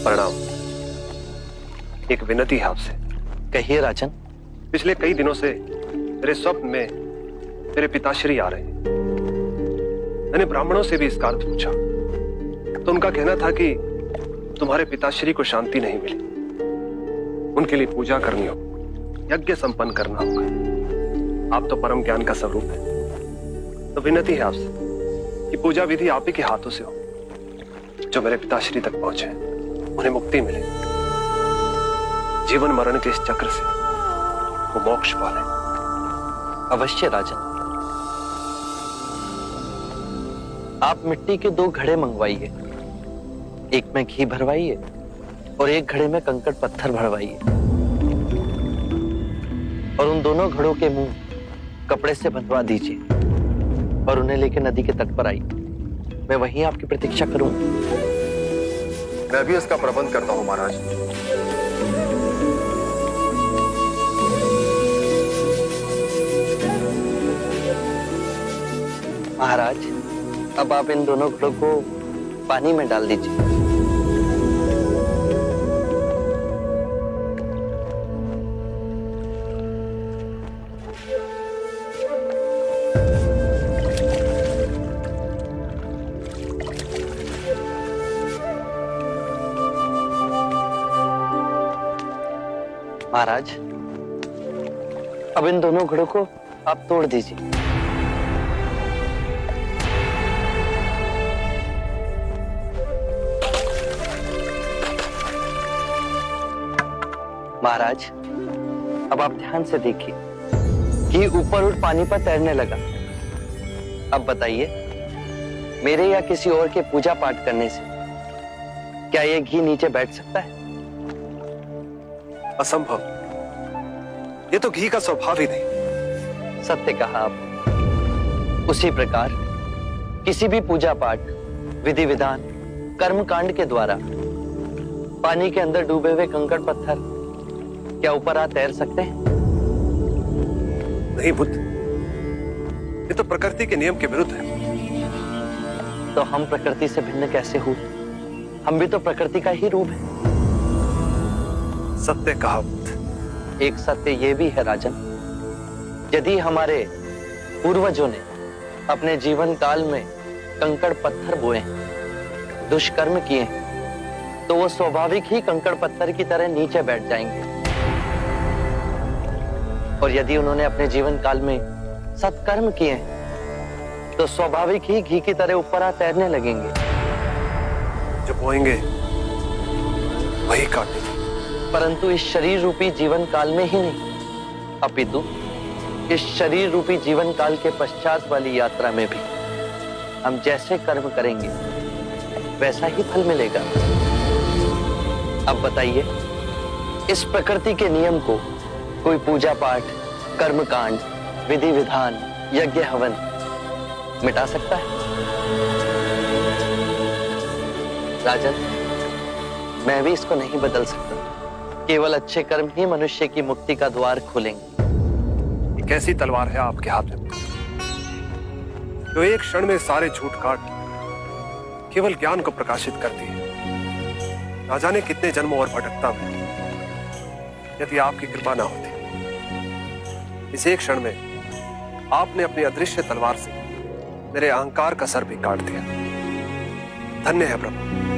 प्रणाम। एक विनती है आपसे। कहिए राजन। पिछले कई दिनों से मेरे स्वप्न में मेरे पिताश्री आ रहे हैं। मैंने ब्राह्मणों से भी इसका अर्थ पूछा तो उनका कहना था कि तुम्हारे पिताश्री को शांति नहीं मिली, उनके लिए पूजा करनी हो, यज्ञ संपन्न करना होगा। आप तो परम ज्ञान का स्वरूप है, तो विनती है आपसे कि पूजा विधि आप ही के हाथों से हो, जो मेरे पिताश्री तक पहुंचे, उन्हें मुक्ति मिले, जीवन मरण के इस चक्र से वो मोक्ष पाले। अवश्य राजन। आप मिट्टी के 2 घड़े मंगवाइए, एक में घी भरवाइए और एक घड़े में कंकड़ पत्थर भरवाइए, और उन दोनों घड़ों के मुंह कपड़े से बंधवा दीजिए और उन्हें लेकर नदी के तट पर आइए। मैं वहीं आपकी प्रतीक्षा करूंगा। मैं भी इसका प्रबंध करता हूं महाराज। महाराज, अब आप इन दोनों घड़ों को पानी में डाल दीजिए। महाराज, अब इन दोनों घड़ों को आप तोड़ दीजिए। महाराज, अब आप ध्यान से देखिए कि ऊपर उठ पानी पर तैरने लगा। अब बताइए, मेरे या किसी और के पूजा पाठ करने से क्या ये घी नीचे बैठ सकता है? असंभव। ये तो घी का स्वभाव ही नहीं। सत्य कहा आप। उसी प्रकार किसी भी पूजा पाठ, विधि विधान, कर्म कांड के द्वारा पानी के अंदर डूबे हुए कंकड़ पत्थर क्या ऊपर आ तैर सकते हैं? नहीं बुद्ध, ये तो प्रकृति के नियम के विरुद्ध है। तो हम प्रकृति से भिन्न कैसे हुए? हम भी तो प्रकृति का ही रूप है। सत्य कहा बुद्ध। एक सत्य ये भी है राजन, यदि हमारे पूर्वजों ने अपने जीवन काल में कंकड़ पत्थर बोए, दुष्कर्म किए, तो वो स्वाभाविक ही कंकड़ पत्थर की तरह नीचे बैठ जाएंगे। और यदि उन्होंने अपने जीवन काल में सत्कर्म किए तो स्वाभाविक ही घी की तरह ऊपर आ तैरने लगेंगे। जो बोएंगे वही काटेंगे। परंतु इस शरीर रूपी जीवन काल में ही नहीं, अपितु इस शरीर रूपी जीवन काल के पश्चात वाली यात्रा में भी हम जैसे कर्म करेंगे वैसा ही फल मिलेगा। अब बताइए, इस प्रकृति के नियम को कोई पूजा पाठ, कर्म कांड, विधि विधान, यज्ञ हवन मिटा सकता है? राजन, मैं भी इसको नहीं बदल सकता। केवल अच्छे कर्म ही मनुष्य की मुक्ति का द्वार खोलेंगे। ये कैसी तलवार है आपके हाथ में, जो एक क्षण में सारे झूठ काट केवल ज्ञान को प्रकाशित करती है। ना जाने कितने जन्मों और भटकता में यदि आपकी कृपा ना होती। इस एक क्षण में आपने अपनी अदृश्य तलवार से मेरे अहंकार का सर भी काट दिया। धन्य है प्रभु।